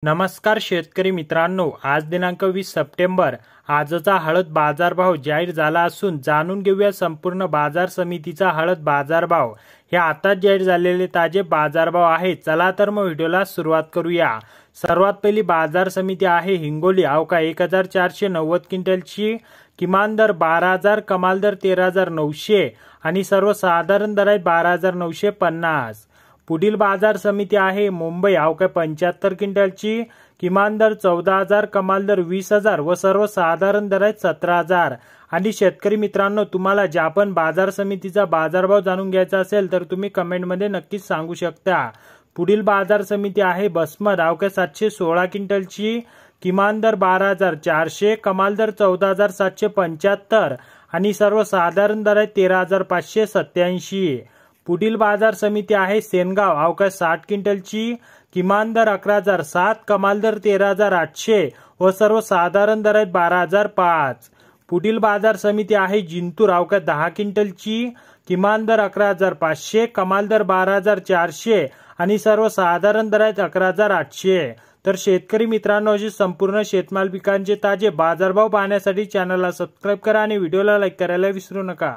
नमस्कार शेतकरी मित्रांनो, आज दिनांक 20 सप्टेंबर आजचा हळद बाजारभाव जाहीर झाला असून जाणून घेऊया संपूर्ण बाजार समितीचा हळद बाजारभाव। हे आता जाहीर झालेले ताजे बाजारभाव आहेत। चला तर मग व्हिडिओला सुरुवात करूया। सर्वात पहिली बाजार समिती आहे हिंगोली। अवका 1490 क्विंटलची किमान दर 12,000, कमाल दर 13,900 आणि सर्वसाधारण दर आहे 12,950। पुढील बाजार समिती आहे मुंबई। अवका 75 क्विंटलची किमान दर 14,000, कमाल दर 20,000 व सर्वसाधारण दर आहे 17,000। आणि शेतकरी मित्रांनो, तुम्हाला ज्या पण बाजार समितीचा बाजारभाव जाणून घ्यायचा असेल तर तुम्ही कमेंटमध्ये नक्कीच सांगू शकता। पुढील बाजार समिती आहे बसमत। अवका 716 क्विंटलची किमान दर 12,400, कमाल दर 14,775 आणि सर्वसाधारण दर आहे 13,587। पुढील बाजार समिती आहे सेनगाव। अवका 60 क्विंटलची किमान दर 11,007, कमाल दर 13,800 व सर्वसाधारण दर आहे 12,005। पुढील बाजार समिती आहे जिंतूर। अवका 10 क्विंटलची किमान दर 11,500, कमाल दर 12,400 आणि सर्वसाधारण दर आहेत 11,800। तर शेतकरी मित्रांनो, असे संपूर्ण शेतमाल पिकांचे ताजे बाजारभाव पाहण्यासाठी चॅनलला सबस्क्राईब करा आणि व्हिडिओला लाईक करायला विसरू नका।